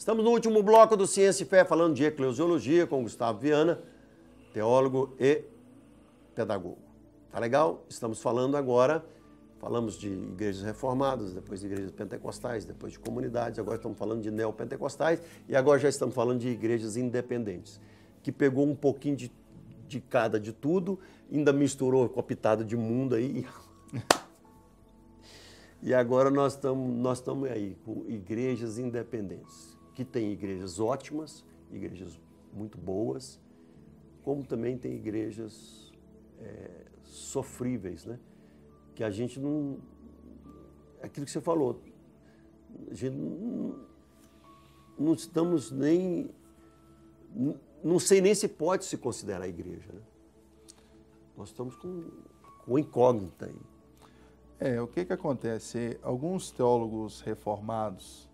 Estamos no último bloco do Ciência e Fé, falando de eclesiologia com Gustavo Viana, teólogo e pedagogo. Tá legal? Estamos falando agora, falamos de igrejas reformadas, depois de igrejas pentecostais, depois de comunidades, agora estamos falando de neopentecostais e agora já estamos falando de igrejas independentes, que pegou um pouquinho de cada de tudo, ainda misturou com a pitada de mundo aí. E agora nós estamos aí com igrejas independentes, que tem igrejas ótimas, igrejas muito boas, como também tem igrejas sofríveis, né? Que a gente não... Aquilo que você falou, a gente não estamos nem... Não sei nem se pode se considerar igreja, né? Nós estamos com incógnita aí. O que acontece? Alguns teólogos reformados,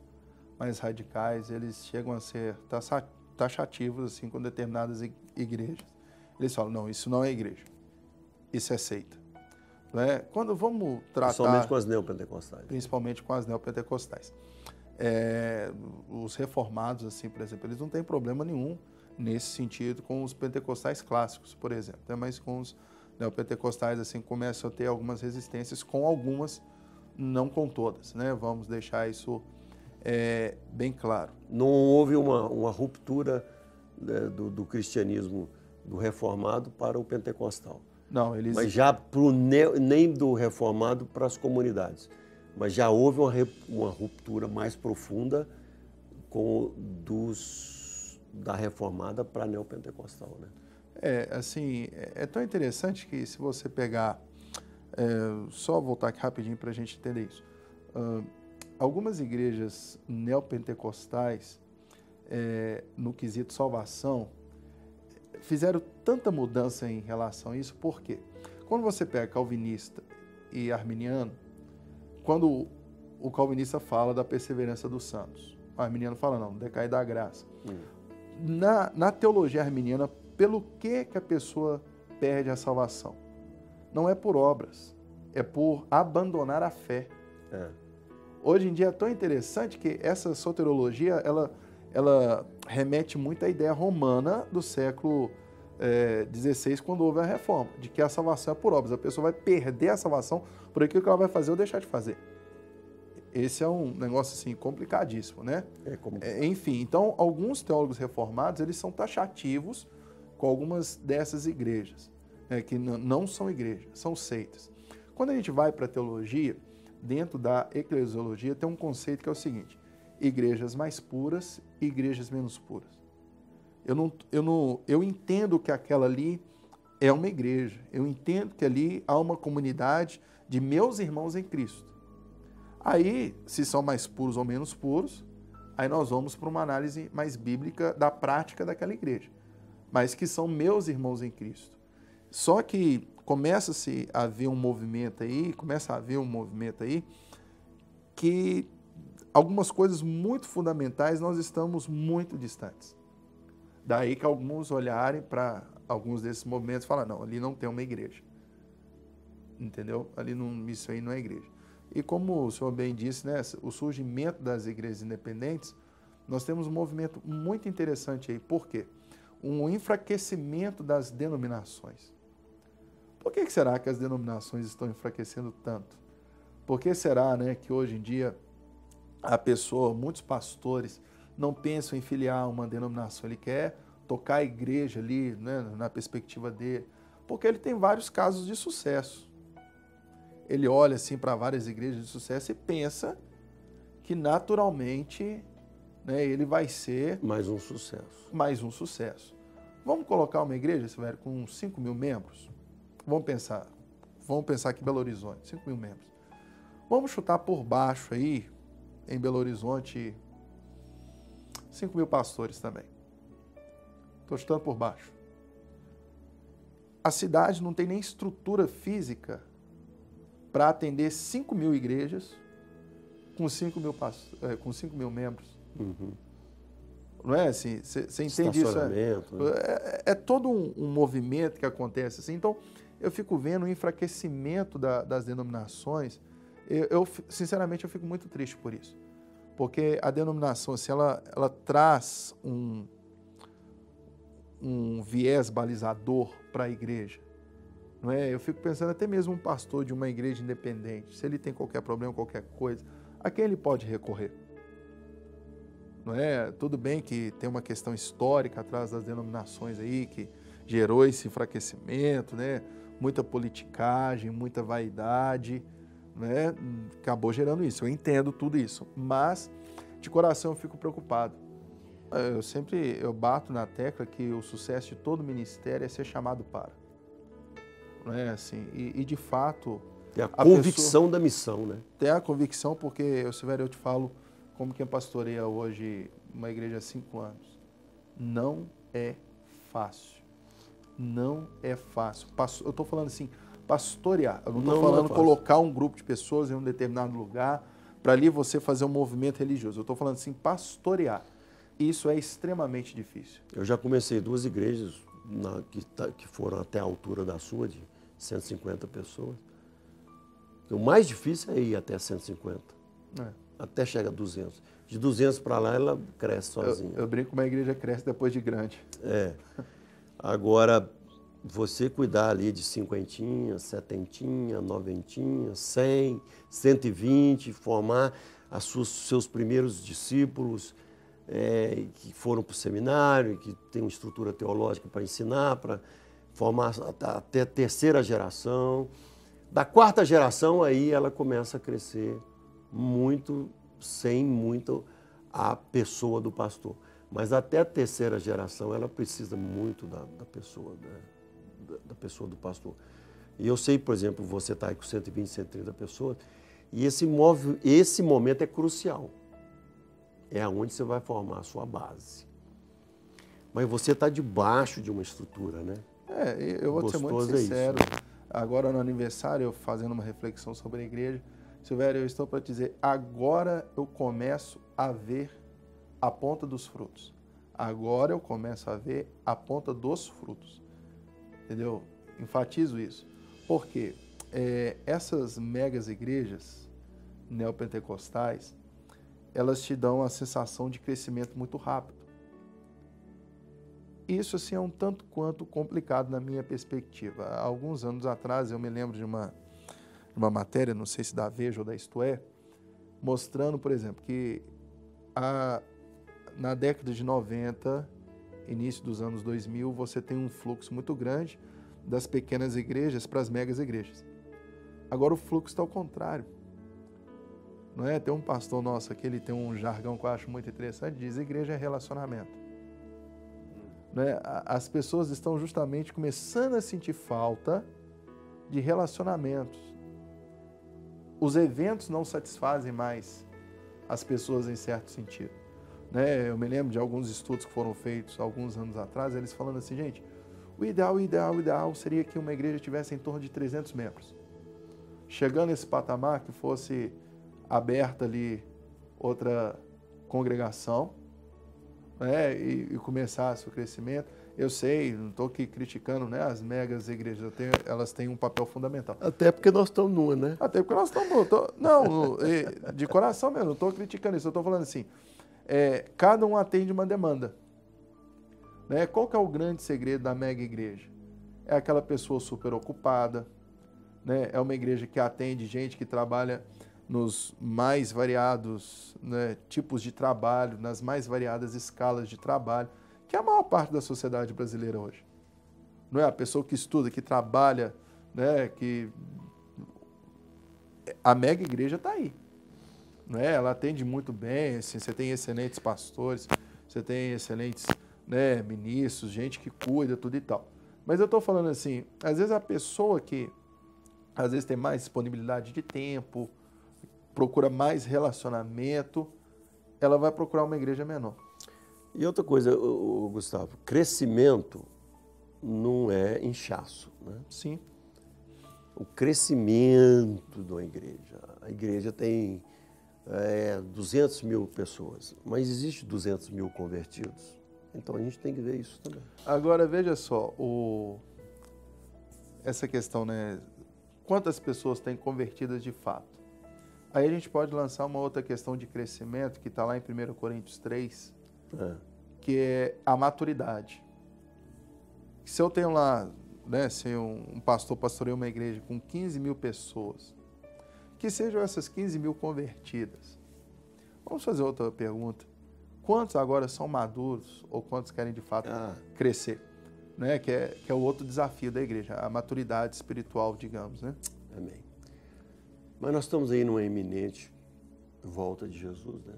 mais radicais, eles chegam a ser taxativos assim, com determinadas igrejas. Eles falam, não, isso não é igreja, isso é seita. Não é? Quando vamos tratar... Principalmente com as neopentecostais. Principalmente com as neopentecostais. Os reformados, assim, por exemplo, eles não têm problema nenhum nesse sentido com os pentecostais clássicos, por exemplo. Mas com os neopentecostais, assim, começam a ter algumas resistências, com algumas, não com todas, né? Vamos deixar isso bem claro. Não houve uma ruptura, né, do cristianismo do reformado para o pentecostal. Não, eles... Mas já nem do reformado para as comunidades. Mas já houve uma ruptura mais profunda da reformada para a neopentecostal, né? Assim, é tão interessante que se você pegar... só voltar aqui rapidinho para a gente entender isso. Algumas igrejas neopentecostais, no quesito salvação, fizeram tanta mudança em relação a isso, por quê? Quando você pega calvinista e arminiano, quando o calvinista fala da perseverança dos santos, o arminiano fala, não, decai da graça. Na teologia arminiana, pelo que a pessoa perde a salvação? Não é por obras, é por abandonar a fé. Hoje em dia é tão interessante que essa soteriologia, ela remete muito à ideia romana do século XVI, quando houve a reforma, de que a salvação é por obras. A pessoa vai perder a salvação por aquilo que ela vai fazer ou deixar de fazer. Esse é um negócio assim complicadíssimo, né? Enfim, então alguns teólogos reformados, eles são taxativos com algumas dessas igrejas, que não são igrejas, são seitas. Quando a gente vai para a teologia, dentro da eclesiologia tem um conceito que é o seguinte: igrejas mais puras e igrejas menos puras. Eu entendo que aquela ali é uma igreja, eu entendo que ali há uma comunidade de meus irmãos em Cristo. Aí, se são mais puros ou menos puros, aí nós vamos para uma análise mais bíblica da prática daquela igreja, mas que são meus irmãos em Cristo. Só que começa a haver um movimento aí que algumas coisas muito fundamentais nós estamos muito distantes. Daí que alguns olharem para alguns desses movimentos e falam, não, ali não tem uma igreja. Entendeu? Isso aí não é igreja. E como o senhor bem disse, né, o surgimento das igrejas independentes, nós temos um movimento muito interessante aí. Por quê? Um enfraquecimento das denominações. Por que será que as denominações estão enfraquecendo tanto? Por que será, né, que hoje em dia muitos pastores não pensam em filiar uma denominação? Ele quer tocar a igreja ali, né, na perspectiva dele, porque ele tem vários casos de sucesso. Ele olha assim para várias igrejas de sucesso e pensa que naturalmente, né, ele vai ser... Mais um sucesso. Mais um sucesso. Vamos colocar uma igreja, Severo, com 5 mil membros? Vamos pensar aqui em Belo Horizonte, 5 mil membros. Vamos chutar por baixo aí, em Belo Horizonte, 5 mil pastores também. Estou chutando por baixo. A cidade não tem nem estrutura física para atender 5 mil igrejas com 5 mil membros. Não é assim? Você entende isso? É todo um movimento que acontece assim. Então, eu fico vendo o enfraquecimento das denominações. Sinceramente, eu fico muito triste por isso. Porque a denominação, assim, ela traz um viés balizador para a igreja. Não é? Eu fico pensando até mesmo um pastor de uma igreja independente, se ele tem qualquer problema, qualquer coisa, a quem ele pode recorrer? Não é? Tudo bem que tem uma questão histórica atrás das denominações aí, que gerou esse enfraquecimento, né? Muita politicagem, muita vaidade, né? Acabou gerando isso. Eu entendo tudo isso, mas de coração eu fico preocupado. Eu bato na tecla que o sucesso de todo ministério é ser chamado para. Não é assim? E de fato... Tem a convicção da missão, né? Tem a convicção, porque, Silvério, eu te falo, como quem pastoreia hoje uma igreja há 5 anos, não é fácil. Não é fácil. Eu estou falando assim, pastorear. Eu não estou falando colocar um grupo de pessoas em um determinado lugar para ali você fazer um movimento religioso. Eu estou falando assim, pastorear. Isso é extremamente difícil. Eu já comecei 2 igrejas que foram até a altura da sua, de 150 pessoas. O mais difícil é ir até 150. Até chega a 200. De 200 para lá, ela cresce sozinha. Eu brinco que uma igreja cresce depois de grande. Agora, você cuidar ali de 50, 70, 90, 100, 120, formar seus primeiros discípulos que foram para o seminário, que tem uma estrutura teológica para ensinar, para formar até a 3ª geração. Da 4ª geração, aí ela começa a crescer muito, sem muito a pessoa do pastor. Mas até a 3ª geração, ela precisa muito da pessoa, né? da pessoa do pastor. E eu sei, por exemplo, você está aí com 120, 130 pessoas, e esse momento é crucial. É onde você vai formar a sua base. Mas você está debaixo de uma estrutura, né? Eu vou ser muito sincero. Isso, né? Agora, no aniversário, eu fazendo uma reflexão sobre a igreja, Silvério, eu estou para te dizer, agora eu começo a ver a ponta dos frutos. Agora eu começo a ver a ponta dos frutos. Entendeu? Enfatizo isso. Porque essas megas igrejas neopentecostais, elas te dão a sensação de crescimento muito rápido. Isso, assim, é um tanto quanto complicado na minha perspectiva. Há alguns anos atrás, eu me lembro de uma matéria, não sei se da Veja ou da Isto É, mostrando, por exemplo, que na década de 90, início dos anos 2000, você tem um fluxo muito grande das pequenas igrejas para as megas igrejas. Agora o fluxo está ao contrário. Não é? Tem um pastor nosso aqui, ele tem um jargão que eu acho muito interessante, diz: igreja é relacionamento. Não é? As pessoas estão justamente começando a sentir falta de relacionamentos. Os eventos não satisfazem mais as pessoas em certo sentido. Né? Eu me lembro de alguns estudos que foram feitos alguns anos atrás, eles falando assim, gente, o ideal seria que uma igreja tivesse em torno de 300 membros. Chegando a esse patamar, que fosse aberta ali outra congregação, né, e começasse o crescimento. Eu sei, não estou aqui criticando, né, as megas igrejas, elas têm um papel fundamental. Até porque nós estamos numa, né? Até porque nós estamos numa. Não, de coração mesmo, não estou criticando isso, eu estou falando assim, cada um atende uma demanda. Né? Qual que é o grande segredo da mega igreja? É aquela pessoa super ocupada, né? É uma igreja que atende gente que trabalha nos mais variados, né, tipos de trabalho, nas mais variadas escalas de trabalho, que é a maior parte da sociedade brasileira hoje. Não é a pessoa que estuda, que trabalha, né, que a mega igreja está aí. Não é? Ela atende muito bem, assim, você tem excelentes pastores, você tem excelentes, né, ministros, gente que cuida, tudo e tal. Mas eu estou falando assim, às vezes a pessoa que às vezes tem mais disponibilidade de tempo, procura mais relacionamento, ela vai procurar uma igreja menor. E outra coisa, Gustavo, crescimento não é inchaço, né? Sim. O crescimento de uma igreja. A igreja tem 200 mil pessoas, mas existe 200 mil convertidos. Então a gente tem que ver isso também. Agora, veja só, essa questão, né? Quantas pessoas têm convertidas de fato? Aí a gente pode lançar uma outra questão de crescimento, que está lá em 1 Coríntios 3, que é a maturidade. Se eu tenho lá, né, se um pastor pastoreia uma igreja com 15 mil pessoas, que sejam essas 15 mil convertidas. Vamos fazer outra pergunta. Quantos agora são maduros ou quantos querem de fato crescer? Né? Que é o outro desafio da igreja, a maturidade espiritual, digamos. Né? Amém. Mas nós estamos aí numa iminente volta de Jesus, né?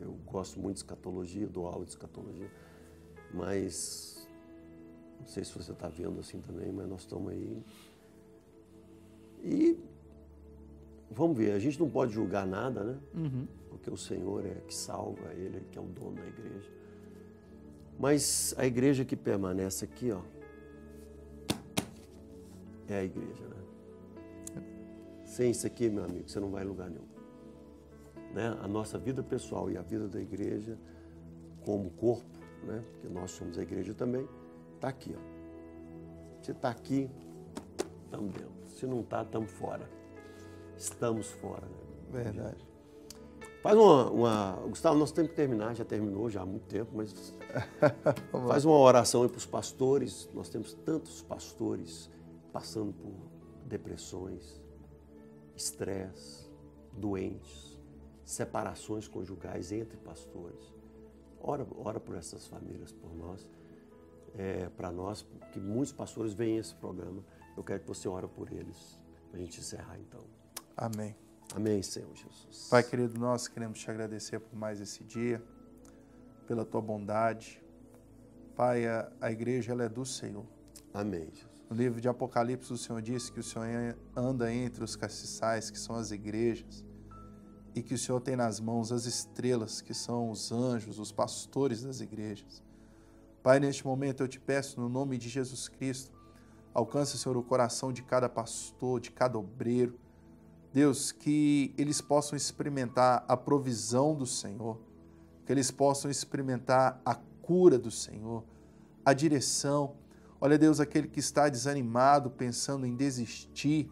Eu gosto muito de escatologia, dou aula de escatologia, mas não sei se você está vendo assim também, mas nós estamos aí. E vamos ver, a gente não pode julgar nada, né? Porque o Senhor é que salva, Ele é que é o dono da igreja. Mas a igreja que permanece aqui, ó, é a igreja, né? Sem isso aqui, meu amigo, você não vai em lugar nenhum. Né? A nossa vida pessoal e a vida da igreja, como corpo, né? Porque nós somos a igreja também, está aqui, ó. Se está aqui, estamos dentro. Se não está, estamos fora. Estamos fora, né? Verdade. Faz Gustavo, nosso tempo que terminar, já terminou já há muito tempo, mas faz uma oração aí para os pastores. Nós temos tantos pastores passando por depressões, estresse, doentes, separações conjugais entre pastores. Ora por essas famílias, por nós. Para nós, porque muitos pastores veem esse programa. Eu quero que você ore por eles, para a gente encerrar então. Amém. Amém, Senhor Jesus. Pai querido, nós queremos te agradecer por mais esse dia, pela tua bondade. Pai, a igreja ela é do Senhor. Amém, Jesus. No livro de Apocalipse, o Senhor disse que o Senhor anda entre os castiçais, que são as igrejas, e que o Senhor tem nas mãos as estrelas, que são os anjos, os pastores das igrejas. Pai, neste momento eu te peço, no nome de Jesus Cristo, alcança, Senhor, o coração de cada pastor, de cada obreiro. Deus, que eles possam experimentar a provisão do Senhor, que eles possam experimentar a cura do Senhor, a direção. Olha, Deus, aquele que está desanimado, pensando em desistir,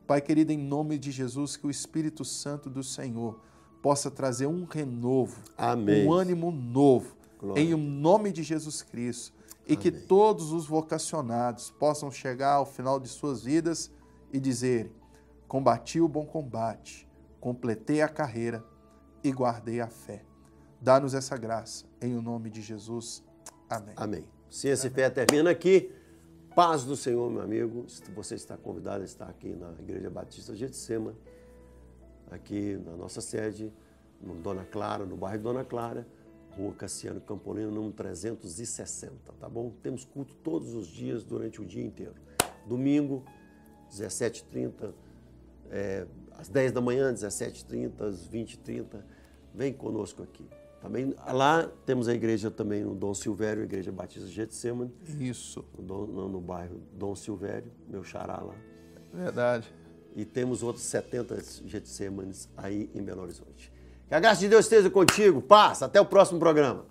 Pai querido, em nome de Jesus, que o Espírito Santo do Senhor possa trazer um renovo, Amém. Um ânimo novo, Glória. Em nome de Jesus Cristo. E que todos os vocacionados possam chegar ao final de suas vidas e dizerem: combati o bom combate, completei a carreira e guardei a fé. Dá-nos essa graça, em o nome de Jesus. Amém. Amém. Ciência e Fé termina aqui. Paz do Senhor, meu amigo. Você está convidado a estar aqui na Igreja Batista Getsemane, aqui na nossa sede, no Dona Clara, no bairro Dona Clara, Rua Cassiano Campolino, número 360, tá bom? Temos culto todos os dias, durante o dia inteiro. Domingo, 17h30, às 10 da manhã, 17h30, às 20h30. Vem conosco aqui. Também, lá temos a igreja também no Dom Silvério, a Igreja Batista Getsemane. Isso. No bairro Dom Silvério, meu xará lá. Verdade. E temos outros 70 Getsemanes aí em Belo Horizonte. Que a graça de Deus esteja contigo. Paz. Até o próximo programa.